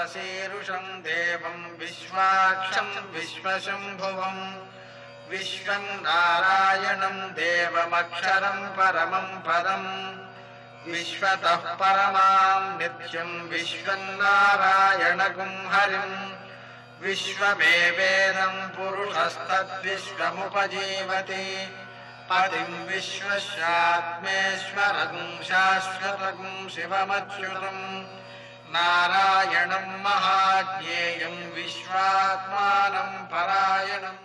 विश्वशीरुषं देवं विश्वाक्षं विश्वशम्भुवं विश्वं नारायणं देवमक्षरं परमं पदं विश्वतः परमां नित्यं विश्वं नारायणगुं हरिं विश्वमेवेदं पुरुषस्तद्विश्वमुपजीवति पतिं विश्वस्यात्मेश्वरं शाश्वतं शिवमच्युतं नारायणं महाज्ञेयं विश्वात्मानं परायणम्।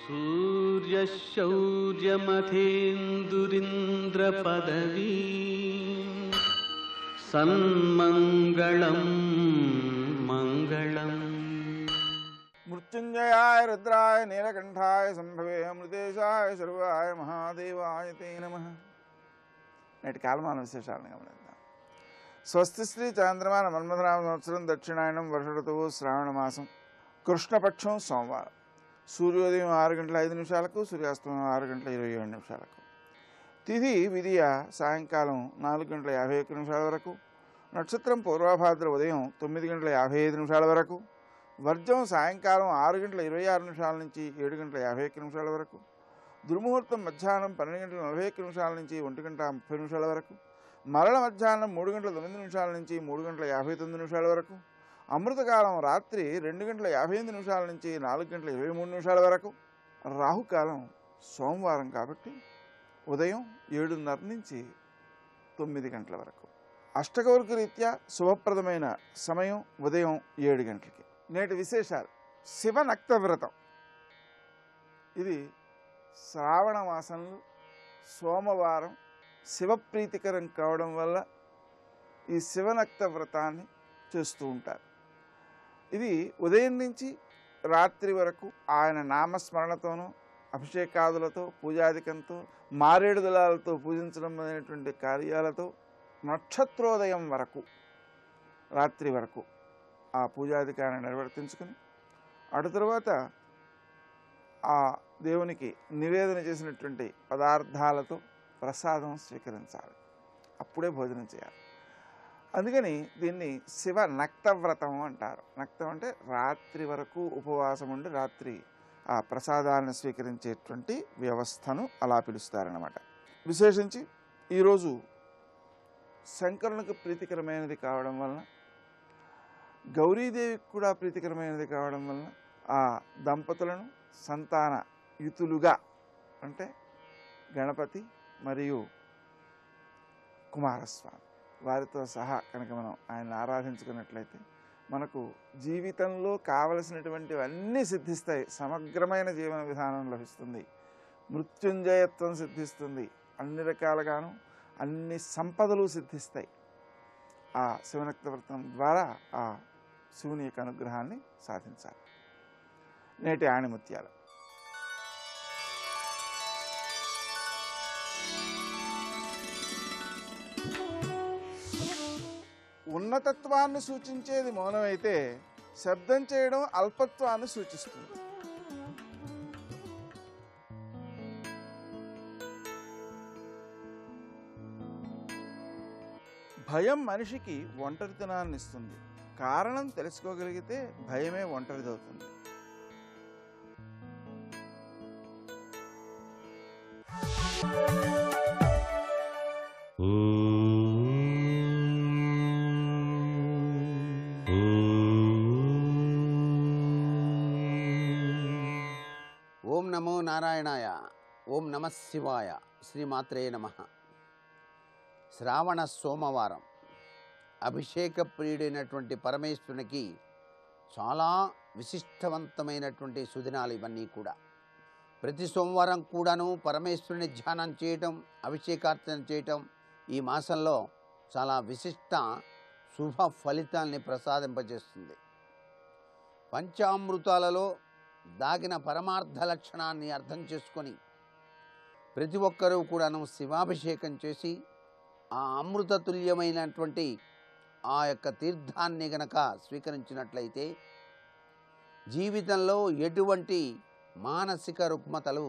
सूर्यशौर्यमथेन्दुरिन्द्रपदवी सन्मङ्गलं मङ्गलम्। मृत्युंजयाय रुद्राय नीलकंठाय संभवे अमृतेशाय सर्वाय महादेवाय ते नमः। నేటి కాలమాన విశేషాలను గమనిద్దాం. స్వస్తి శ్రీ చాంద్రమాన మన్మథనామ సంవత్సరం దక్షిణాయనం వర్ష ఋతువు శ్రావణ మాసం కృష్ణపక్షం సోమవారం. సూర్యోదయం 6 గంటల 5 నిమిషాలకు, సూర్యాస్తమయం 6 గంటల 27 నిమిషాలకు. తిథి విధియ సాయంకాలం 4 గంటల 51 నిమిషాల వరకు. నక్షత్రం పూర్వభాద్ర ఉదయం 9 గంటల 55 నిమిషాల వరకు. వర్జం సాయంకాలం 6 గంటల 26 నిమిషాల నుంచి 7 గంటల 51 నిమిషాల వరకు. దుర్ముహూర్తం మధ్యాహ్నం 12 గంటల 41 నిమిషాల నుంచి 1 గంట 30 నిమిషాల వరకు. మరల మధ్యాహ్నం 3 గంటల 9 నిమిషాల నుంచి 3 గంటల 59 నిమిషాల వరకు. అమృతకాలం రాత్రి 2 గంటల 58 నిమిషాల నుంచి 4 గంటల 23 నిమిషాల వరకు. రాహుకాలం సోమవారం కాబట్టి ఉదయం 7:30 నుంచి 9 గంటల వరకు. అష్టకౌరిక రీత్యా శుభప్రదమైన సమయం ఉదయం 7 గంటలకి. నేటి విశేషాలు. శివ నక్తవ్రతం. ఇది శ్రావణ మాసంలో సోమవారం శివప్రీతికరం కావడం వల్ల ఈ శివనక్త వ్రతాన్ని చేస్తూ ఉంటారు. ఇది ఉదయం నుంచి రాత్రి వరకు ఆయన నామస్మరణతోనూ అభిషేకాదులతో పూజాధికంతో మారేడు దళాలతో పూజించడం అనేటువంటి కార్యాలతో నక్షత్రోదయం వరకు రాత్రి వరకు ఆ పూజాధికారాన్ని నిర్వర్తించుకుని అటు తర్వాత ఆ దేవునికి నివేదన చేసినటువంటి పదార్థాలతో ప్రసాదం స్వీకరించాలి. అప్పుడే భోజనం చేయాలి. అందుకని దీన్ని శివ నక్తవ్రతం అంటారు. నక్తం అంటే రాత్రి వరకు ఉపవాసం ఉండి రాత్రి ఆ ప్రసాదాలను స్వీకరించేటువంటి వ్యవస్థను అలా పిలుస్తారన్నమాట. విశేషించి ఈరోజు శంకరునికి ప్రీతికరమైనది కావడం వలన, గౌరీదేవికి కూడా ప్రీతికరమైనది కావడం వలన ఆ దంపతులను సంతాన యుతులుగా అంటే గణపతి మరియు కుమారస్వామి వారితో సహా కనుక మనం ఆయన ఆరాధించుకున్నట్లయితే మనకు జీవితంలో కావలసినటువంటివన్నీ సిద్ధిస్తాయి. సమగ్రమైన జీవన విధానం లభిస్తుంది. మృత్యుంజయత్వం సిద్ధిస్తుంది. అన్ని రకాలుగాను అన్ని సంపదలు సిద్ధిస్తాయి. ఆ శివనక్త వ్రతం ద్వారా ఆ శివుని యొక్క అనుగ్రహాన్ని సాధించాలి. నేటి ఆణిముత్యాలు. ఉన్నతత్వాన్ని సూచించేది మౌనమైతే శబ్దం చేయడం అల్పత్వాన్ని సూచిస్తుంది. భయం మనిషికి ఒంటరితనాన్ని ఇస్తుంది. కారణం తెలుసుకోగలిగితే భయమే ఒంటరిదవుతుంది. ఓం నమో నారాయణాయ. ఓం నమ శివాయ. శ్రీమాత్రే నమః. శ్రావణ సోమవారం అభిషేక ప్రియుడైనటువంటి పరమేశ్వరునికి చాలా విశిష్టవంతమైనటువంటి సుదినాలు ఇవన్నీ కూడా. ప్రతి సోమవారం కూడాను పరమేశ్వరుని ధ్యానం చేయటం, అభిషేకార్చన చేయటం ఈ మాసంలో చాలా విశిష్ట శుభ ఫలితాల్ని ప్రసాదింపజేస్తుంది. పంచామృతాలలో దాగిన పరమార్థ లక్షణాన్ని అర్థం చేసుకొని ప్రతి ఒక్కరూ కూడాను శివాభిషేకం చేసి ఆ అమృతతుల్యమైనటువంటి ఆ యొక్క తీర్థాన్ని గనక స్వీకరించినట్లయితే జీవితంలో ఎటువంటి మానసిక రుగ్మతలు,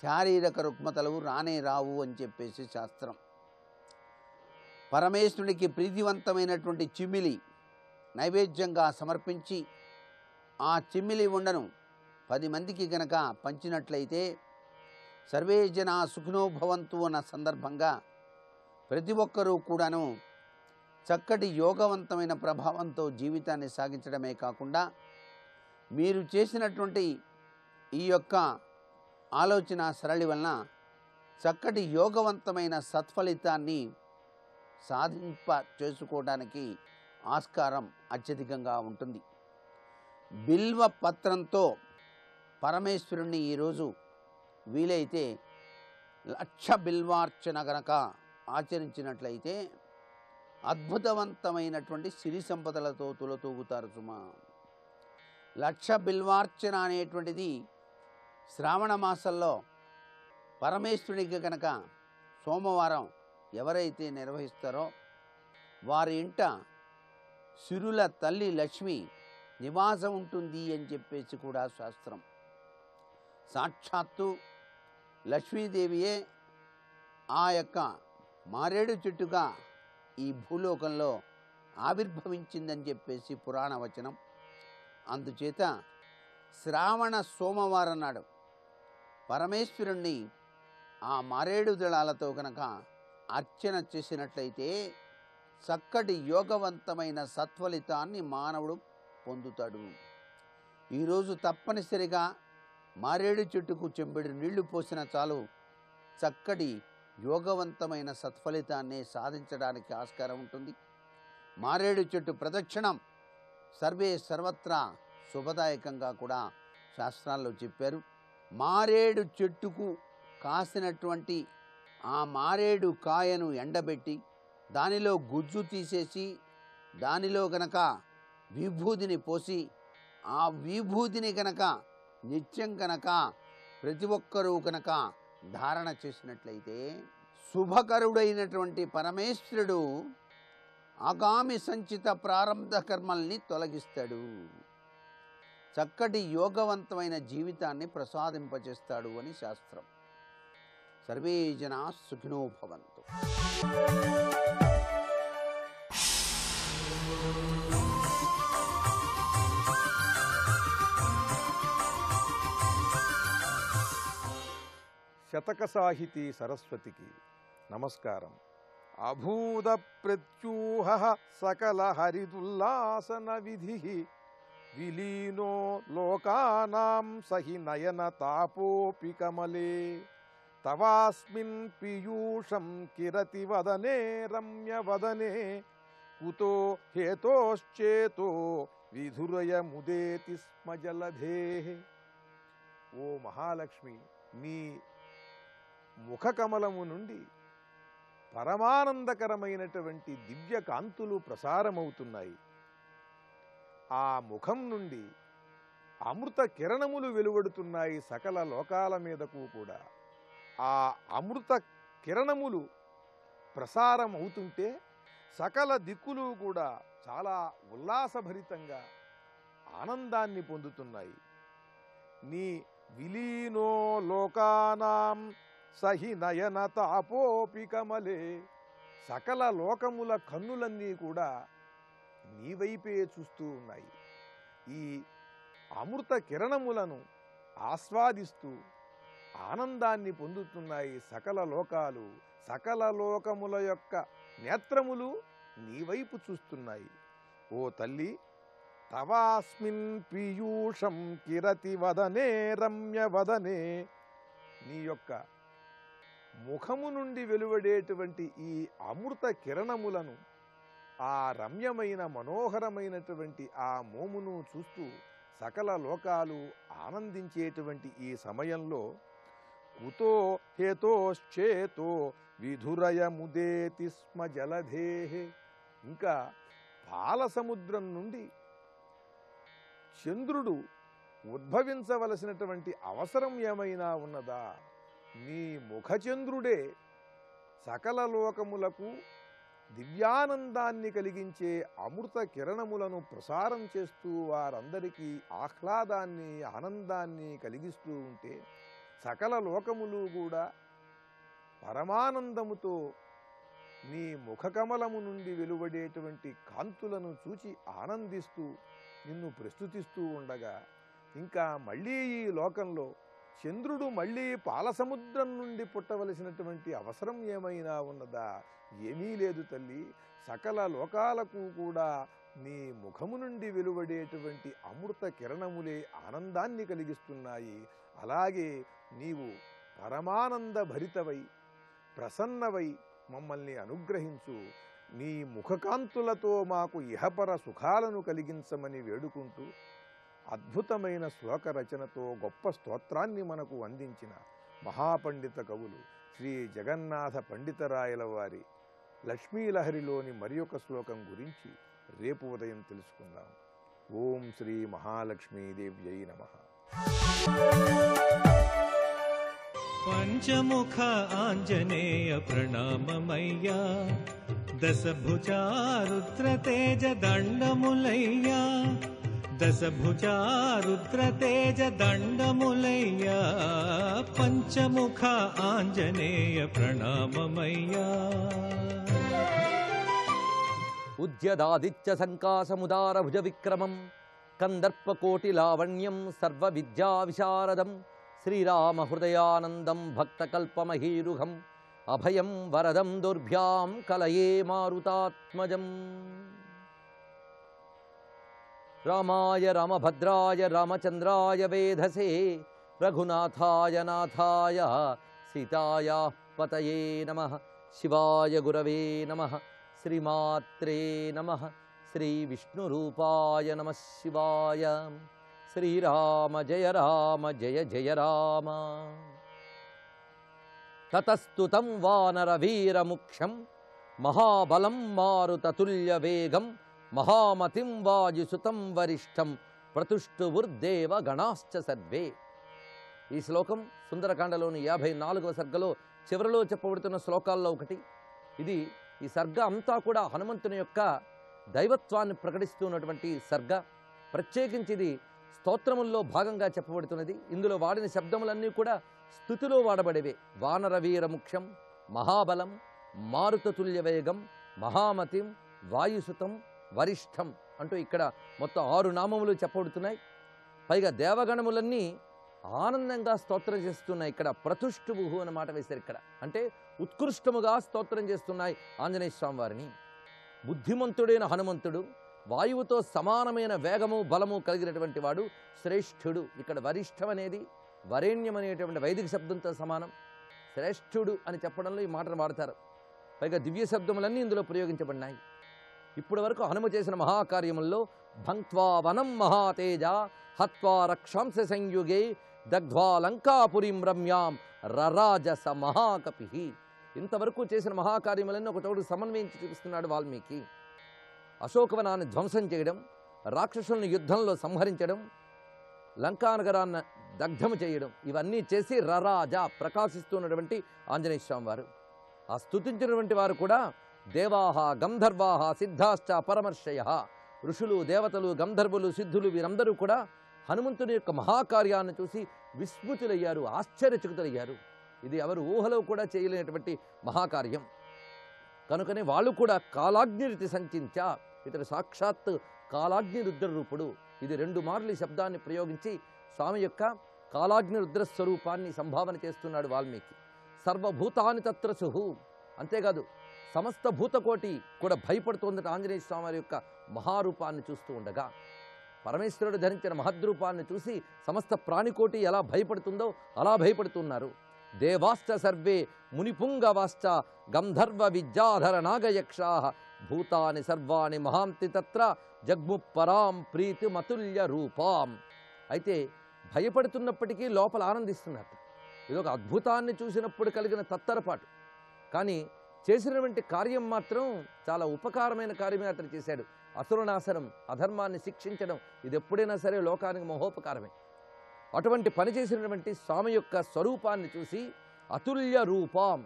శారీరక రుగ్మతలు రానే రావు అని చెప్పేసి శాస్త్రం. పరమేశ్వరునికి ప్రీతివంతమైనటువంటి చిమ్మిలి నైవేద్యంగా సమర్పించి ఆ చిమ్మిలి ఉండను 10 మందికి గనక పంచినట్లయితే సర్వే జనా సుఖినో భవంతు అన్న సందర్భంగా ప్రతి ఒక్కరూ కూడాను చక్కటి యోగవంతమైన ప్రభావంతో జీవితాన్ని సాగించడమే కాకుండా మీరు చేసినటువంటి ఈ యొక్క ఆలోచన సరళి వలన చక్కటి యోగవంతమైన సత్ఫలితాన్ని సాధింప చేసుకోవడానికి ఆస్కారం అత్యధికంగా ఉంటుంది. బిల్వ పత్రంతో పరమేశ్వరుణ్ణి ఈరోజు వీలైతే 1,00,000 బిల్వార్చన గనక ఆచరించినట్లయితే అద్భుతవంతమైనటువంటి సిరి సంపదలతో తులతూగుతారు సుమా. 1,00,000 బిల్వార్చన అనేటువంటిది శ్రావణ మాసంలో పరమేశ్వరునికి కనుక సోమవారం ఎవరైతే నిర్వహిస్తారో వారి ఇంట సిరుల తల్లి లక్ష్మి నివాసం ఉంటుంది అని చెప్పేసి కూడా శాస్త్రం. సాక్షాత్తు లక్ష్మీదేవియే ఆ యొక్క మారేడు చెట్టుగా ఈ భూలోకంలో ఆవిర్భవించిందని చెప్పేసి పురాణ వచనం. అందుచేత శ్రావణ సోమవారం నాడు పరమేశ్వరుణ్ణి ఆ మారేడు దళాలతో కనుక అర్చన చేసినట్లయితే చక్కటి యోగవంతమైన సత్ఫలితాన్ని మానవుడు పొందుతాడు. ఈరోజు తప్పనిసరిగా మారేడు చెట్టుకు చెంబెడు నీళ్లు పోసిన చాలు చక్కటి యోగవంతమైన సత్ఫలితాన్ని సాధించడానికి ఆస్కారం ఉంటుంది. మారేడు చెట్టు ప్రదక్షిణం సర్వే సర్వత్రా శుభదాయకంగా కూడా శాస్త్రాల్లో చెప్పారు. మారేడు చెట్టుకు కాసినటువంటి ఆ మారేడు కాయను ఎండబెట్టి దానిలో గుజ్జు తీసేసి దానిలో గనక విభూదిని పోసి ఆ విభూదిని గనక నిత్యం కనుక ప్రతి ఒక్కరూ కనుక ధారణ చేసినట్లయితే శుభకరుడైనటువంటి పరమేశ్వరుడు ఆగామి సంచిత ప్రారంభ కర్మల్ని తొలగిస్తాడు. చక్కటి యోగవంతమైన జీవితాన్ని ప్రసాదింపజేస్తాడు అని శాస్త్రం. సర్వే జనా సుఖినో భవంతు. శతక సాహితీ సరస్వతికి నమస్కారం. అభూత ప్రత్యూహ సకల హరిదుల్లాసన విధి విలీనో లోకానాం సహి నయన తాపోపి కమలే తవాస్మిన్ పీయూషం కిరతి వదనే రమ్య వదనే కుతో హేతోశ్చేతో విధురయ ముదేతి స్మ జలధే. ఓ మహాలక్ష్మి, నీ ముఖకమలము నుండి పరమానందకరమైనటువంటి దివ్య కాంతులు ప్రసారమవుతున్నాయి. ఆ ముఖం నుండి అమృత కిరణములు వెలువడుతున్నాయి సకల లోకాల మీదకు కూడా. ఆ అమృత కిరణములు ప్రసారం అవుతుంటే సకల దిక్కులు కూడా చాలా ఉల్లాసభరితంగా ఆనందాన్ని పొందుతున్నాయి. నీ విలీనో లోకానాం సహి నయన తాపోపి కమలే, సకల లోకముల కన్నులన్నీ కూడా నీ వైపే చూస్తూ ఉన్నాయి. ఈ అమృత కిరణములను ఆస్వాదిస్తూ ఆనందాన్ని పొందుతున్నాయి సకల లోకాలు. సకల లోకముల యొక్క నేత్రములు నీ వైపు చూస్తున్నాయి. ఓ తల్లి, తవాస్మిన్ పీయూషం కిరతి వదనే రమ్య వదనే, నీ యొక్క ముఖము నుండి వెలువడేటువంటి ఈ అమృత కిరణములను, ఆ రమ్యమైన మనోహరమైనటువంటి ఆ మోమును చూస్తూ సకల లోకాలు ఆనందించేటువంటి ఈ సమయంలో కుతో హేతోశ్చేతో విధురయ ముదేతి స్మ జలధే, ఇంకా పాల సముద్రం నుండి చంద్రుడు ఉద్భవించవలసినటువంటి అవసరం ఏమైనా ఉన్నదా? నీ ముఖచంద్రుడే సకల లోకములకు దివ్యానందాన్ని కలిగించే అమృత కిరణములను ప్రసారం చేస్తూ వారందరికీ ఆహ్లాదాన్ని ఆనందాన్ని కలిగిస్తూ ఉంటే సకల లోకములు కూడా పరమానందముతో నీ ముఖకమలము నుండి వెలువడేటువంటి కాంతులను చూచి ఆనందిస్తూ నిన్ను ప్రస్తుతిస్తూ ఉండగా ఇంకా మళ్ళీ ఈ లోకంలో చంద్రుడు మళ్ళీ పాలసముద్రం నుండి పుట్టవలసినటువంటి అవసరం ఏమైనా ఉన్నదా? ఏమీ లేదు తల్లి. సకల లోకాలకు కూడా నీ ముఖము నుండి వెలువడేటువంటి అమృత కిరణములే ఆనందాన్ని కలిగిస్తున్నాయి. అలాగే నీవు పరమానంద భరితవై ప్రసన్నవై మమ్మల్ని అనుగ్రహించు. నీ ముఖకాంతులతో మాకు ఇహపర సుఖాలను కలిగించమని వేడుకుంటూ అద్భుతమైన శ్లోక రచనతో గొప్ప స్తోత్రాన్ని మనకు అందించిన మహాపండిత కవులు శ్రీ జగన్నాథ పండితరాయల వారి లక్ష్మీలహరిలోని మరి ఒక శ్లోకం గురించి రేపు ఉదయం తెలుసుకుందాం. ఓం శ్రీ మహాలక్ష్మీదేవ్యై నమః. పంచముఖ ఆంజనేయ ప్రణామమయ్యా, దశభుజా రుద్రతేజ దండములయ్యా, దశభుజా రుద్రతేజ దండములయ్యా, పంచముఖ ఆంజనేయ ప్రణామమయ్యా. ఉద్యదాదిత్య సంకాశముదార భుజ విక్రమం కందర్పకోటి లావణ్యం సర్వ విద్యా విశారదం శ్రీరామ హృదయానందం భక్తకల్పమహీరుహం అభయం వరదం దుర్భ్యాం కలయే మారుతాత్మజం. రామాయ రామభద్రాయ రామచంద్రాయ వేధసే రఘునాథాయ నాథాయ సీతాయా పతయే నమః. శివాయ గురవే నమః. శ్రీమాత్రే నమః. శ్రీ విష్ణురూపాయ నమః శివాయ. శ్రీరామ జయ రామ జయ జయ రామ. తతస్తుతం వానరవీరముఖ్యం మహాబలం మారుతతుల్య వేగం మహామతిం వాయుసుతం వరిష్టం ప్రతుష్టువుర్దేవ గణాశ్చ సర్వే. ఈ శ్లోకం సుందరకాండలోని 54వ సర్గలో చివరిలో చెప్పబడుతున్న శ్లోకాల్లో ఒకటి. ఇది ఈ సర్గ అంతా కూడా హనుమంతుని యొక్క దైవత్వాన్ని ప్రకటిస్తున్నటువంటి సర్గ. ప్రత్యేకించి ఇది స్తోత్రముల్లో భాగంగా చెప్పబడుతున్నది. ఇందులో వాడిన శబ్దములన్నీ కూడా స్తుతిలో వాడబడేవే. వానరవీర ముఖ్యం, మహాబలం, మారుతతుల్య వేగం, మహామతిం, వాయుసుతం, వరిష్టం అంటూ ఇక్కడ మొత్తం 6 నామములు చెప్పబడుతున్నాయి. పైగా దేవగణములన్నీ ఆనందంగా స్తోత్రం చేస్తున్నాయి. ఇక్కడ ప్రతుష్టువు అన్న మాట వేశారు. ఇక్కడ అంటే ఉత్కృష్టముగా స్తోత్రం చేస్తున్నాయి ఆంజనేయ స్వామి వారిని. బుద్ధిమంతుడైన హనుమంతుడు, వాయువుతో సమానమైన వేగము బలము కలిగినటువంటి వాడు శ్రేష్ఠుడు. ఇక్కడ వరిష్టం అనేది వరేణ్యం అనేటువంటి వైదిక శబ్దంతో సమానం. శ్రేష్ఠుడు అని చెప్పడంలో ఈ మాటను వాడతారు. పైగా దివ్య శబ్దములన్నీ ఇందులో ప్రయోగించబడినాయి. ఇప్పటి వరకు హనుమ చేసిన మహాకార్యముల్లో భంక్త్వా వనం మహాతేజ హత్వా రక్షాంస సంయుగే దగ్ధ్వా లంకాపురీం రమ్యాం రరాజస మహాకపి. ఇంతవరకు చేసిన మహాకార్యములన్నీ ఒక చోటు సమన్వయించి చూపిస్తున్నాడు వాల్మీకి. అశోకవనాన్ని ధ్వంసం చేయడం, రాక్షసులను యుద్ధంలో సంహరించడం, లంకానగరాన్ని దగ్ధము చేయడం, ఇవన్నీ చేసి రరాజ ప్రకాశిస్తున్నటువంటి ఆంజనేయ స్వామి వారు. ఆ స్తుతించినటువంటి వారు కూడా దేవాహ గంధర్వాహ సిద్ధాశ్చ పరమర్షయ, ఋషులు దేవతలు గంధర్వులు సిద్ధులు వీరందరూ కూడా హనుమంతుని యొక్క మహాకార్యాన్ని చూసి విస్మృతులయ్యారు, ఆశ్చర్యచకితులయ్యారు. ఇది ఎవరు ఊహలో కూడా చేయలేనటువంటి మహాకార్యం. కనుకనే వాళ్ళు కూడా కాలాగ్నిరితి సంచించ, ఇతడు సాక్షాత్ కాలాగ్ని రుద్రరూపుడు. ఇది 2 మార్లు ఈ శబ్దాన్ని ప్రయోగించి స్వామి యొక్క కాలాగ్ని రుద్ర స్వరూపాన్ని సంభావన చేస్తున్నాడు వాల్మీకి. సర్వభూతాని తత్రసుహు, అంతేకాదు సమస్త భూతకోటి కూడా భయపడుతోందట ఆంజనేయ స్వామి వారి యొక్క మహారూపాన్ని చూస్తూ ఉండగా. పరమేశ్వరుడు ధరించిన మహద్రూపాన్ని చూసి సమస్త ప్రాణికోటి ఎలా భయపడుతుందో అలా భయపడుతున్నారు. దేవాశ్చ సర్వే మునిపుంగవాశ్చ గంధర్వ విద్యాధర నాగయక్షా భూతాని సర్వాణి మహాంతి తత్ర జగ్ము పరాం ప్రీతిమతుల్య రూపాం. అయితే భయపడుతున్నప్పటికీ లోపల ఆనందిస్తున్నట్టు. ఇదొక అద్భుతాన్ని చూసినప్పుడు కలిగిన తత్తరపాటు. కానీ చేసినటువంటి కార్యం మాత్రం చాలా ఉపకారమైన కార్యమే అతను చేశాడు. అసురనాశనం, అధర్మాన్ని శిక్షించడం, ఇది ఎప్పుడైనా సరే లోకానికి మహోపకారమే. అటువంటి పని చేసినటువంటి స్వామి యొక్క స్వరూపాన్ని చూసి అతుల్య రూపం,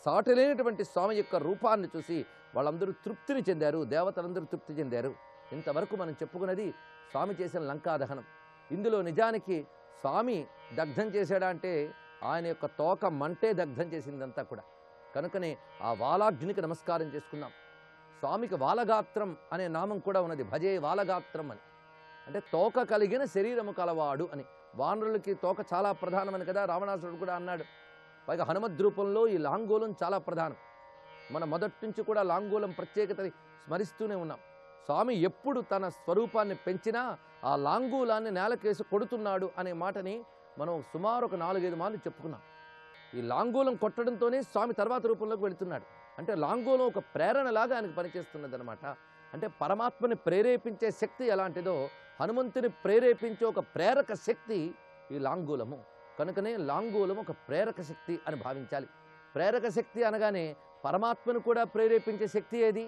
సాటిలేనటువంటి స్వామి యొక్క రూపాన్ని చూసి వాళ్ళందరూ తృప్తిని చెందారు, దేవతలందరూ తృప్తి చెందారు. ఇంతవరకు మనం చెప్పుకున్నది స్వామి చేసిన లంకా దహనం. ఇందులో నిజానికి స్వామి దగ్ధం చేశాడా అంటే ఆయన యొక్క తోక మంటే దగ్ధం చేసిందంతా కూడా. కనుకనే ఆ వాలాగ్నికి నమస్కారం చేసుకుందాం. స్వామికి వాలగాత్రం అనే నామం కూడా ఉన్నది, భజే వాలగాత్రం అని. అంటే తోక కలిగిన శరీరము కలవాడు అని. వానరులకి తోక చాలా ప్రధానమని కదా రావణాసురుడు కూడా అన్నాడు. పైగా హనుమద్ రూపంలో ఈ లాంగూలం చాలా ప్రధానం. మన మొదటి నుంచి కూడా లాంగూలం ప్రత్యేకతని స్మరిస్తూనే ఉన్నాం. స్వామి ఎప్పుడు తన స్వరూపాన్ని పెంచినా ఆ లాంగూలాన్ని నేలకేసి కొడుతున్నాడు అనే మాటని మనం సుమారు ఒక 4-5 మార్లు చెప్పుకున్నాం. ఈ లాంగూలం కొట్టడంతోనే స్వామి తర్వాత రూపంలోకి వెళుతున్నాడు. అంటే లాంగూలం ఒక ప్రేరణలాగా ఆయనకు పనిచేస్తున్నది అనమాట. అంటే పరమాత్మని ప్రేరేపించే శక్తి ఎలాంటిదో హనుమంతుని ప్రేరేపించే ఒక ప్రేరక శక్తి ఈ లాంగూలము. కనుకనే లాంగూలం ఒక ప్రేరక శక్తి అని భావించాలి. ప్రేరక శక్తి అనగానే పరమాత్మను కూడా ప్రేరేపించే శక్తి ఏది?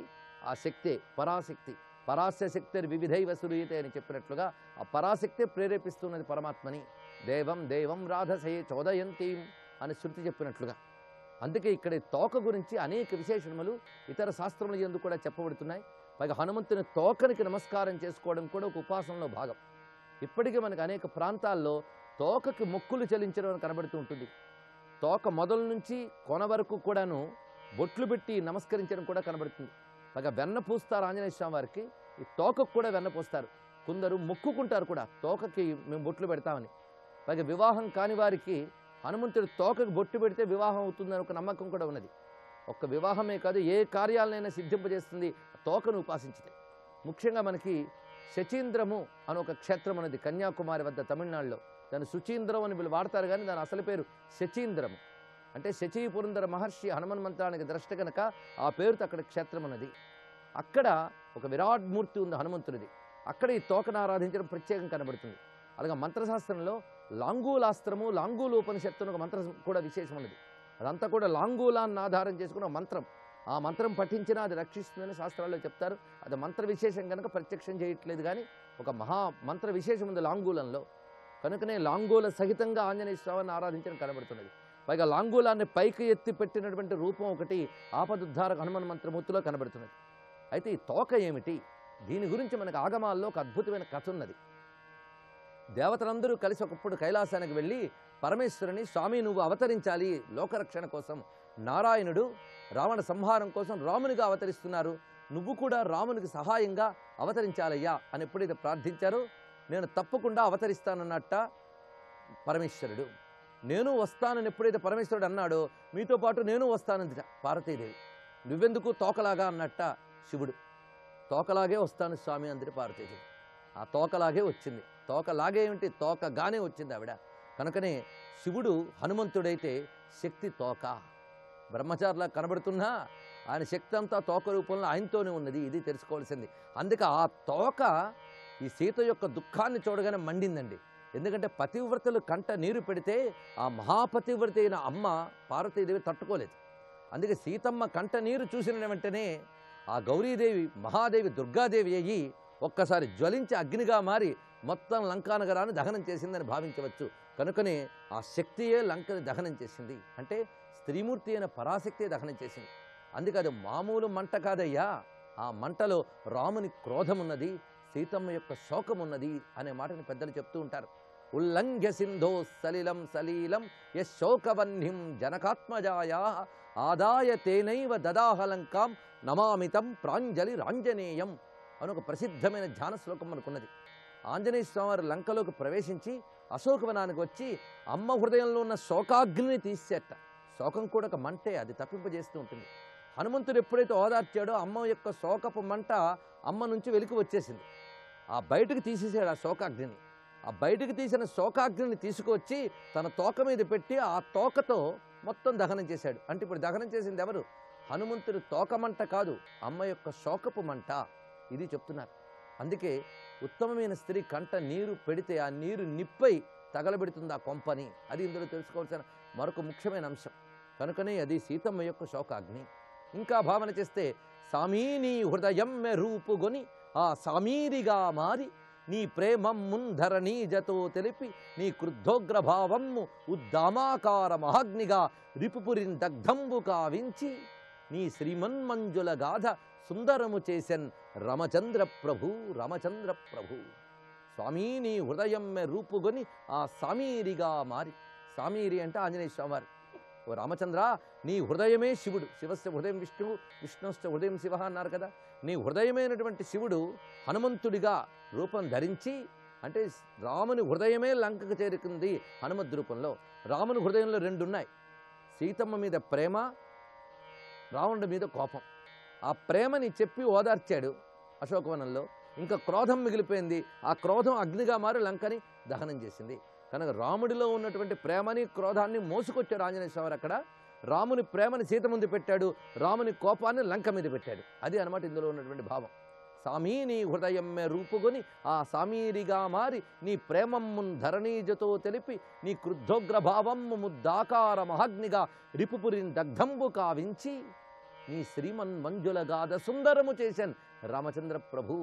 ఆ శక్తే పరాశక్తి. పరాస్య శక్తి వివిధైవ సురీయతే అని చెప్పినట్లుగా ఆ పరాశక్తే ప్రేరేపిస్తున్నది పరమాత్మని. దేవం దేవం రాధసే చోదయంతీం అని శృతి చెప్పినట్లుగా. అందుకే ఇక్కడ తోక గురించి అనేక విశేషణములు ఇతర శాస్త్రముల యందు కూడా చెప్పబడుతున్నాయి. పైగా హనుమంతుని తోకనికి నమస్కారం చేసుకోవడం కూడా ఒక ఉపాసనలో భాగం. ఇప్పటికీ మనకు అనేక ప్రాంతాల్లో తోకకి మొక్కులు చెల్లించడం కనబడుతూ ఉంటుంది. తోక మొదలు నుంచి కొన వరకు కూడాను బొట్లు పెట్టి నమస్కరించడం కూడా కనబడుతుంది. పైగా వెన్న పూస్తారు ఆంజనేయ స్వామి వారికి, ఈ తోకకు కూడా వెన్న పూస్తారు. కొందరు మొక్కుకుంటారు కూడా, తోకకి మేము బొట్లు పెడతామని. పైగా వివాహం కాని వారికి హనుమంతుడి తోకకు బొట్టు పెడితే వివాహం అవుతుందని ఒక నమ్మకం కూడా ఉన్నది. ఒక్క వివాహమే కాదు, ఏ కార్యాలనైనా సిద్ధింపజేస్తుంది తోకను ఉపాసించితే. ముఖ్యంగా మనకి శచీంద్రము అని ఒక క్షేత్రం ఉన్నది కన్యాకుమారి వద్ద తమిళనాడులో. దాన్ని సుచీంద్రం అని వీళ్ళు వాడతారు, కానీ దాని అసలు పేరు శచీంద్రము. అంటే శచీపురందర మహర్షి హనుమన్ మంత్రానికి ద్రష్ట కనుక ఆ పేరుతో అక్కడ క్షేత్రం ఉన్నది. అక్కడ ఒక విరాట్ మూర్తి ఉంది హనుమంతుడిది. అక్కడ ఈ తోకను ఆరాధించడం ప్రత్యేకం కనబడుతుంది. అలాగే మంత్రశాస్త్రంలో లాంగూలాస్త్రము, లాంగూలోపనిషత్తు అని ఒక మంత్రం కూడా విశేషం ఉన్నది. అదంతా కూడా లాంగూలాన్ని ఆధారం చేసుకున్న మంత్రం. ఆ మంత్రం పఠించినా అది రక్షిస్తుందని శాస్త్రాల్లో చెప్తారు. అది మంత్ర విశేషం కనుక ప్రత్యక్షం చేయట్లేదు, కానీ ఒక మహా మంత్ర విశేషం ఉంది లాంగూలంలో. కనుకనే లాంగూల సహితంగా ఆంజనేయ స్వామిని ఆరాధించడం కనబడుతున్నది. పైగా లాంగూలాన్ని పైకి ఎత్తి పెట్టినటువంటి రూపం ఒకటి ఆపదుద్ధారక హనుమన్ మంత్రమూర్తిలో కనబడుతున్నది. అయితే ఈ తోక ఏమిటి? దీని గురించి మనకు ఆగమాల్లో ఒక అద్భుతమైన కథ ఉన్నది. దేవతలందరూ కలిసి ఒకప్పుడు కైలాసానికి వెళ్ళి పరమేశ్వరుని, స్వామి నువ్వు అవతరించాలి లోకరక్షణ కోసం, నారాయణుడు రావణ సంహారం కోసం రామునిగా అవతరిస్తున్నారు, నువ్వు కూడా రామునికి సహాయంగా అవతరించాలయ్యా అని ఎప్పుడైతే ప్రార్థించారో, నేను తప్పకుండా అవతరిస్తానన్నట్ట పరమేశ్వరుడు. నేను వస్తానని ఎప్పుడైతే పరమేశ్వరుడు అన్నాడో, మీతో పాటు నేను వస్తానందిట పార్వతీదేవి. నువ్వెందుకు తోకలాగా అన్నట్ట శివుడు. తోకలాగే వస్తాను స్వామి అందరి పార్వతీదేవి. ఆ తోకలాగే వచ్చింది. తోకలాగే ఏమిటి, తోకగానే వచ్చింది ఆవిడ. కనుకనే శివుడు హనుమంతుడైతే శక్తి తోక. బ్రహ్మచారిలా కనబడుతున్నా ఆయన శక్తి అంతా తోక రూపంలో ఆయనతోనే ఉన్నది. ఇది తెలుసుకోవాల్సింది. అందుకే ఆ తోక ఈ సీత యొక్క దుఃఖాన్ని చూడగానే మండిందండి. ఎందుకంటే పతివ్రతలు కంట నీరు పెడితే ఆ మహాపతివ్రత అయిన అమ్మ పార్వతీదేవి తట్టుకోలేదు. అందుకే సీతమ్మ కంట నీరు చూసిన వెంటనే ఆ గౌరీదేవి మహాదేవి దుర్గాదేవి అయ్యి ఒక్కసారి జ్వలించి అగ్నిగా మారి మొత్తం లంకానగరాన్ని దహనం చేసిందని భావించవచ్చు. కనుకనే ఆ శక్తియే లంకని దహనం చేసింది. అంటే స్త్రీమూర్తి అయిన పరాశక్తియే దహనం చేసింది. అందుకే అది మామూలు మంట కాదయ్యా, ఆ మంటలో రాముని క్రోధం ఉన్నది, సీతమ్మ యొక్క శోకం ఉన్నది అనే మాటని పెద్దలు చెప్తూ ఉంటారు. ఉల్లంఘ్య సింధో సలిలం సలీలం యశోకవన్నిం జనకాత్మజాయా ఆదాయ తేనైవ దదాహలంకాం నమామితం ప్రాంజలి రాంజనేయం అని ఒక ప్రసిద్ధమైన ధ్యాన శ్లోకం మనకున్నది. ఆంజనేయ స్వామి లంకలోకి ప్రవేశించి అశోకవనానికి వచ్చి అమ్మ హృదయంలో ఉన్న శోకాగ్నిని తీసేట. శోకం కూడా ఒక మంటే, అది తప్పింపజేస్తూ ఉంటుంది. హనుమంతుడు ఎప్పుడైతే ఓదార్చాడో అమ్మ యొక్క శోకపు మంట అమ్మ నుంచి వెలికి వచ్చేసింది. ఆ బయటకు తీసేసాడు ఆ శోకాగ్నిని. ఆ బయటకు తీసిన శోకాగ్నిని తీసుకువచ్చి తన తోక మీద పెట్టి ఆ తోకతో మొత్తం దహనం చేశాడు. అంటే ఇప్పుడు దహనం చేసింది ఎవరు? హనుమంతుడు తోక మంట కాదు, అమ్మ యొక్క శోకపు మంట. ఇది చెప్తున్నారు. అందుకే ఉత్తమమైన స్త్రీ కంట నీరు పెడితే ఆ నీరు నిప్పై తగలబెడుతుంది ఆ కొంపని. అది ఇందులో తెలుసుకోవాల్సిన మరొక ముఖ్యమైన అంశం. కనుకనే అది సీతమ్మ యొక్క శోకాగ్ని. ఇంకా భావన చేస్తే సామీ నీ హృదయం రూపుగొని ఆ సామీరిగా మారి నీ ప్రేమం ముంధర నీజతో తెలిపి నీ క్రుద్ధోగ్రభావము ఉద్దామాకార మహాగ్నిగా రిపుపురిన్ దగ్ధంబు కావించి నీ శ్రీమన్మంజుల గాథ సుందరము చేసెన్ రామచంద్ర ప్రభు రామచంద్ర ప్రభు. స్వామీ నీ హృదయమ్మె రూపుగొని ఆ సామీరిగా మారి. సామీరి అంటే ఆంజనేయ స్వామివారు. ఓ రామచంద్ర, నీ హృదయమే శివుడు. శివస్య హృదయం విష్ణువు, విష్ణుశ్చ హృదయం శివ అన్నారు కదా. నీ హృదయమైనటువంటి శివుడు హనుమంతుడిగా రూపం ధరించి, అంటే రాముని హృదయమే లంకకు చేరుకుంది హనుమద్ రూపంలో. రాముని హృదయంలో రెండు ఉన్నాయి. సీతమ్మ మీద ప్రేమ, రావణుడి మీద కోపం. ఆ ప్రేమని చెప్పి ఓదార్చాడు అశోకవనంలో. ఇంకా క్రోధం మిగిలిపోయింది. ఆ క్రోధం అగ్నిగా మారి లంకని దహనం చేసింది. కనుక రాముడిలో ఉన్నటువంటి ప్రేమని క్రోధాన్ని మోసుకొచ్చాడు ఆంజనేయ స్వామి. అక్కడ రాముని ప్రేమని సీత ముందు పెట్టాడు, రాముని కోపాన్ని లంక మీద పెట్టాడు. అది అన్నమాట ఇందులో ఉన్నటువంటి భావం. సామీ నీ హృదయమ్మె రూపుగొని ఆ సామీరిగా మారి నీ ప్రేమమ్మున్ ధరణీజతో తెలిపి నీ క్రుద్ధోగ్ర భావమ్ము ముద్దాకార మహాగ్నిగా రిపుపురిని దగ్ధంబు కావించి నీ శ్రీమన్ మంజుల గాథ సుందరము చేశాను రామచంద్ర ప్రభు.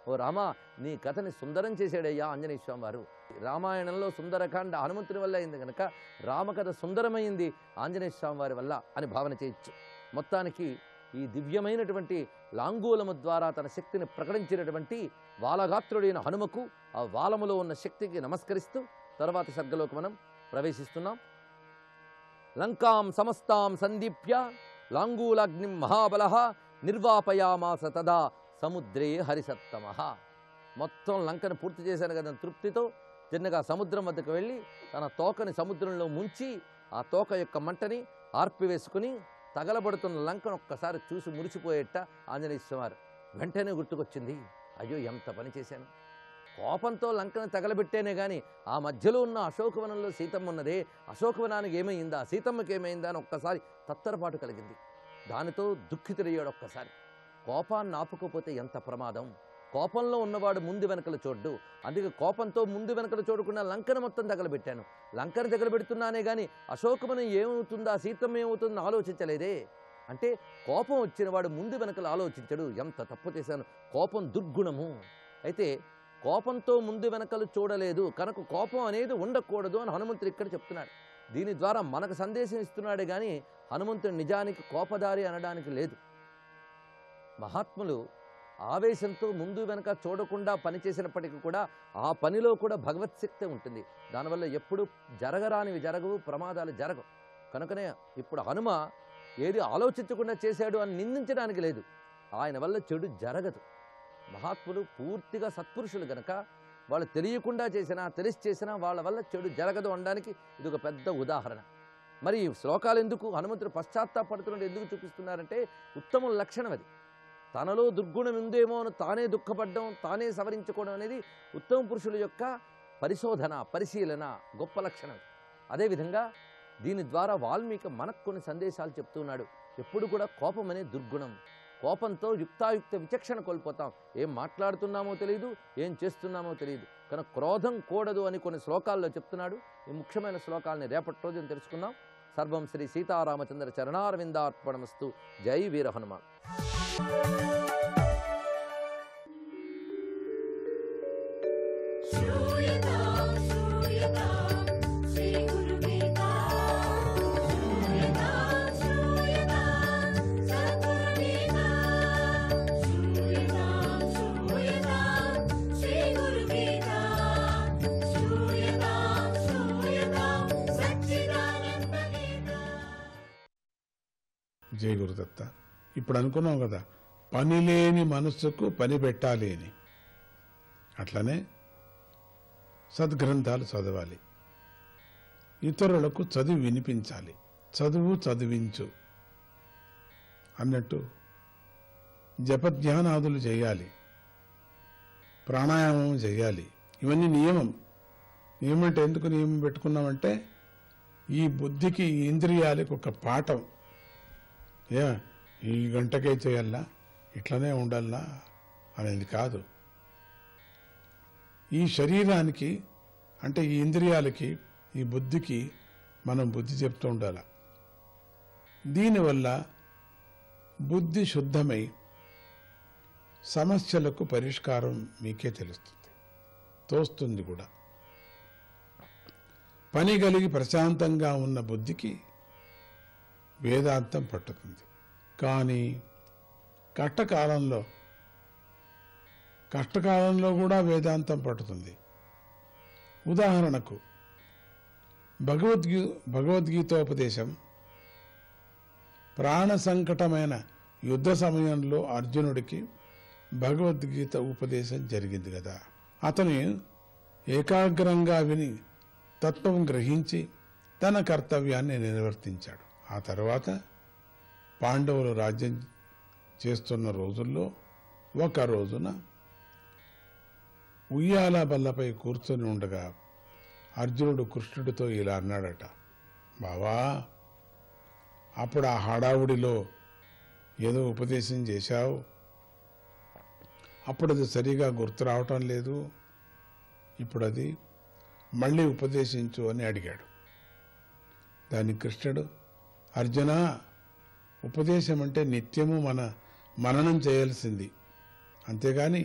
ఓ రామ, నీ కథని సుందరం చేశాడయ్యా ఆంజనేయ స్వామి వారు. రామాయణంలో సుందరకాండ హనుమంతుని వల్ల అయింది కనుక రామకథ సుందరమైంది ఆంజనేయ స్వామి వారి వల్ల అని భావన చేయొచ్చు. మొత్తానికి ఈ దివ్యమైనటువంటి లాంగూలము ద్వారా తన శక్తిని ప్రకటించినటువంటి వాలగాత్రుడైన హనుమకు, ఆ వాలములో ఉన్న శక్తికి నమస్కరిస్తూ తర్వాత సర్గలోకి మనం ప్రవేశిస్తున్నాం. లంకాం సమస్తాం సందీప్య లాంగూలాగ్నిం మహాబలః నిర్వాపయామాస తదా సముద్రే హరిసత్తమః. మొత్తం లంకను పూర్తి చేశాను కదా తృప్తితో చిన్నగా సముద్రం వద్దకు వెళ్ళి తన తోకని సముద్రంలో ముంచి ఆ తోక యొక్క మంటని ఆర్పివేసుకుని తగలబడుతున్న లంకను ఒక్కసారి చూసి మురిసిపోయేట ఆంజనేయ స్వామి. వెంటనే గుర్తుకొచ్చింది, అయ్యో ఎంత పని చేశాను. కోపంతో లంకను తగలబెట్టేనే కానీ ఆ మధ్యలో ఉన్న అశోకవనంలో సీతమ్మ ఉన్నదే, అశోకవనానికి ఏమైందా, సీతమ్మకి ఏమైందా అని ఒక్కసారి తత్తరపాటు కలిగింది. దానితో దుఃఖితుడయ్యాడు ఒక్కసారి. కోపాన్ని ఆపుకోపోతే ఎంత ప్రమాదం. కోపంలో ఉన్నవాడు ముందు వెనకలు చూడ్డు. అందుకే కోపంతో ముందు వెనకలు చూడకుండా లంకను మొత్తం తగలబెట్టాను. లంకను తగలబెడుతున్నానే కానీ అశోకవనం ఏమవుతుందా, సీతమ్మ ఏమవుతుందని ఆలోచించలేదే. అంటే కోపం వచ్చిన వాడు ముందు వెనకలు ఆలోచించడు. ఎంత తప్పు చేశాను. కోపం దుర్గుణము. అయితే కోపంతో ముందు వెనకలు చూడలేదు కనుక కోపం అనేది ఉండకూడదు అని హనుమంతుడు ఇక్కడ చెప్తున్నాడు. దీని ద్వారా మనకు సందేశం ఇస్తున్నాడే కానీ హనుమంతుడు నిజానికి కోపదారి అనడానికి లేదు. మహాత్ములు ఆవేశంతో ముందు వెనక చూడకుండా పనిచేసినప్పటికీ కూడా ఆ పనిలో కూడా భగవత్శక్తి ఉంటుంది. దానివల్ల ఎప్పుడు జరగరానివి జరగవు, ప్రమాదాలు జరగవు. కనుకనే ఇప్పుడు హనుమ ఏది ఆలోచించకుండా చేశాడు అని నిందించడానికి లేదు. ఆయన వల్ల చెడు జరగదు. మహాత్ములు పూర్తిగా సత్పురుషులు గనక వాళ్ళు తెలియకుండా చేసినా తెలిసి చేసినా వాళ్ళ వల్ల చెడు జరగదు అనడానికి ఇది ఒక పెద్ద ఉదాహరణ. మరి ఈ శ్లోకాలు ఎందుకు హనుమంతుడు పశ్చాత్తాపడుతున్నట్టు ఎందుకు చూపిస్తున్నారంటే ఉత్తమ లక్షణం అది. తనలో దుర్గుణం ఉందేమో అని తానే దుఃఖపడడం, తానే సవరించుకోవడం అనేది ఉత్తమ పురుషుల యొక్క పరిశోధన, పరిశీలన గొప్ప లక్షణం. అదేవిధంగా దీని ద్వారా వాల్మీకి మనకు కొన్ని సందేశాలు చెప్తున్నాడు. ఎప్పుడు కూడా కోపం అనే దుర్గుణం. కోపంతో యుక్తాయుక్త విచక్షణ కోల్పోతాం. ఏం మాట్లాడుతున్నామో తెలియదు, ఏం చేస్తున్నామో తెలియదు. కనుక క్రోధం కూడదు అని కొన్ని శ్లోకాల్లో చెప్తున్నాడు. ఈ ముఖ్యమైన శ్లోకాలని రేపటి రోజున తెలుసుకుందాం. సర్వం శ్రీ సీతారామచంద్ర చరణారవిందార్పణమస్తు. జై వీర హనుమాన్. జై గురుదత్త. ఇప్పుడు అనుకున్నాం కదా, పని లేని మనస్సుకు పని పెట్టాలి అని. అట్లనే సద్గ్రంథాలు చదవాలి, ఇతరులకు చదివి వినిపించాలి. చదువు చదివించు అన్నట్టు జపధ్యానాదులు చేయాలి, ప్రాణాయామం చేయాలి. ఇవన్నీ నియమం. నియమం అంటే ఎందుకు నియమం పెట్టుకున్నామంటే ఈ బుద్ధికి, ఈ ఇంద్రియాలకు ఒక పాఠం. ఈ గంటకే చేయాలా, ఇట్లనే ఉండాలా అనేది కాదు. ఈ శరీరానికి అంటే ఈ ఇంద్రియాలకి, ఈ బుద్ధికి మనం బుద్ధి చెప్తూ ఉండాలి. దీనివల్ల బుద్ధి శుద్ధమై సమస్యలకు పరిష్కారం మీకే తెలుస్తుంది, తోస్తుంది కూడా. పని కలిగి ప్రశాంతంగా ఉన్న బుద్ధికి వేదాంతం పట్టుతుంది. కానీ కష్టకాలంలో కూడా వేదాంతం పట్టుతుంది. ఉదాహరణకు భగవద్గీతోపదేశం ప్రాణ సంకటమైన యుద్ధ సమయంలో అర్జునుడికి భగవద్గీత ఉపదేశం జరిగింది కదా. అతను ఏకాగ్రంగా విని తత్వం గ్రహించి తన కర్తవ్యాన్ని నిర్వర్తించాడు. ఆ తర్వాత పాండవులు రాజ్యం చేస్తున్న రోజుల్లో ఒక రోజున ఉయ్యాల బల్లపై కూర్చొని ఉండగా అర్జునుడు కృష్ణుడితో ఇలా అన్నాడట, బావా, అప్పుడు ఆ హడావుడిలో ఏదో ఉపదేశం చేశావు, అప్పుడు అది సరిగా గుర్తు రావటం లేదు, ఇప్పుడు అది మళ్ళీ ఉపదేశించు అని అడిగాడు. దానికి కృష్ణుడు, అర్జున, ఉపదేశం అంటే నిత్యము మననం చేయాల్సింది, అంతేగాని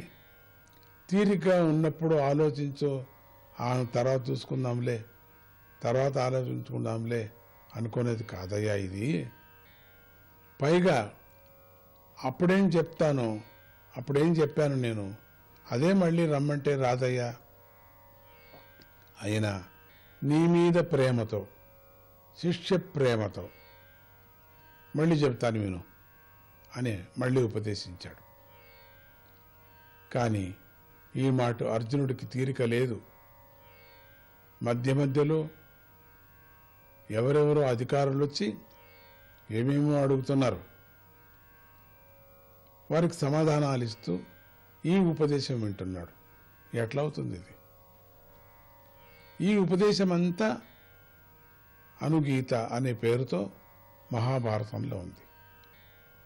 తీరిగ్గా ఉన్నప్పుడు ఆలోచించు, తర్వాత చూసుకుందాంలే, తర్వాత ఆలోచించుకుందాంలే అనుకునేది కాదయ్యా ఇది. పైగా అప్పుడేం చెప్పాను నేను, అదే మళ్ళీ రమ్మంటే రాదయ్యా. అయినా నీ మీద ప్రేమతో, శిష్య ప్రేమతో మళ్ళీ చెప్తాను విను అని మళ్ళీ ఉపదేశించాడు. కానీ ఈ మాట అర్జునుడికి తీరిక లేదు. మధ్యలో ఎవరెవరో అధికారులు వచ్చి ఏమేమో అడుగుతున్నారు. వారికి సమాధానాలు ఇస్తూ ఈ ఉపదేశం వింటున్నాడు. ఎట్లా అవుతుంది ఇది? ఈ ఉపదేశం అంతా అనుగీత అనే పేరుతో మహాభారతంలో ఉంది.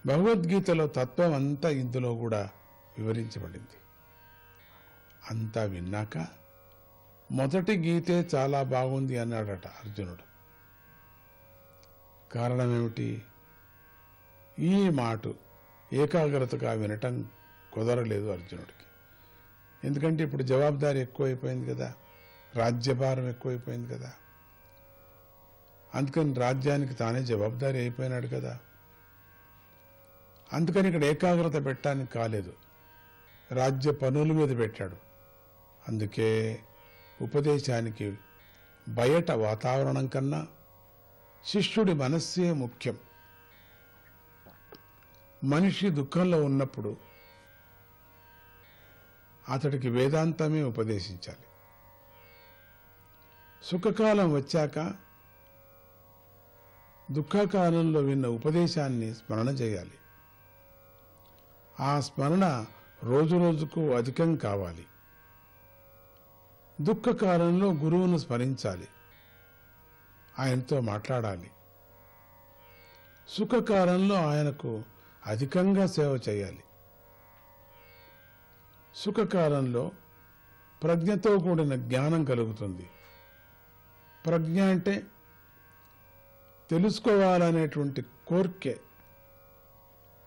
భగవద్గీతలో తత్వం అంతా ఇందులో కూడా వివరించబడింది. అంతా విన్నాక మొదటి గీతే చాలా బాగుంది అన్నాడట అర్జునుడు. కారణమేమిటి? ఈ మాట ఏకాగ్రతగా వినటం కుదరలేదు అర్జునుడికి. ఎందుకంటే ఇప్పుడు జవాబుదారీ ఎక్కువైపోయింది కదా, రాజ్యభారం ఎక్కువైపోయింది కదా. అందుకని రాజ్యానికి తానే జవాబుదారీ అయిపోయినాడు కదా. అందుకని ఇక్కడ ఏకాగ్రత పెట్టడానికి కాలేదు, రాజ్య పనుల మీద పెట్టాడు. అందుకే ఉపదేశానికి బయట వాతావరణం కన్నా శిష్యుడి మనస్సే ముఖ్యం. మనిషి దుఃఖంలో ఉన్నప్పుడు అతడికి వేదాంతమే ఉపదేశించాలి. సుఖకాలం వచ్చాక దుఃఖకాలంలో విన్న ఉపదేశాన్ని స్మరణ చేయాలి. ఆ స్మరణ రోజు రోజుకు అధికం కావాలి. దుఃఖకాలంలో గురువును స్మరించాలి, ఆయనతో మాట్లాడాలి. సుఖకాలంలో ఆయనకు అధికంగా సేవ చేయాలి. సుఖకాలంలో ప్రజ్ఞతో కూడిన జ్ఞానం కలుగుతుంది. ప్రజ్ఞ అంటే తెలుసుకోవాలనేటువంటి కోరికే.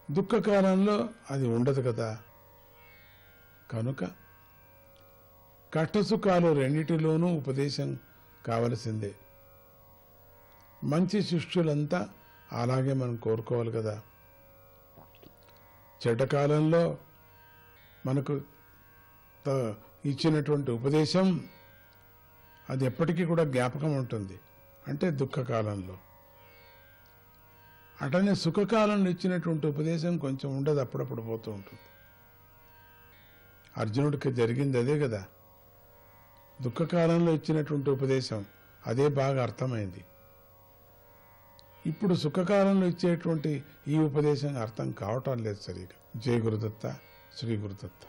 దుఃఖకాలంలో అది ఉండదు కదా. కనుక కష్టసుఖాలు రెండిటిలోనూ ఉపదేశం కావలసిందే. మంచి శిష్యులంతా అలాగే మనం కోరుకోవాలి కదా. చెడ్డకాలంలో మనకు ఇచ్చినటువంటి ఉపదేశం అది ఎప్పటికీ కూడా జ్ఞాపకం ఉంటుంది, అంటే దుఃఖకాలంలో. అటనే సుఖకాలంలో ఇచ్చినటువంటి ఉపదేశం కొంచెం ఉండదు, అప్పుడప్పుడు పోతూ ఉంటుంది. అర్జునుడికి జరిగింది అదే కదా. దుఃఖకాలంలో ఇచ్చినటువంటి ఉపదేశం అదే బాగా అర్థమైంది. ఇప్పుడు సుఖకాలంలో ఇచ్చేటువంటి ఈ ఉపదేశం అర్థం కావటం లేదు సరిగా. జై గురుదత్త, శ్రీ గురుదత్త.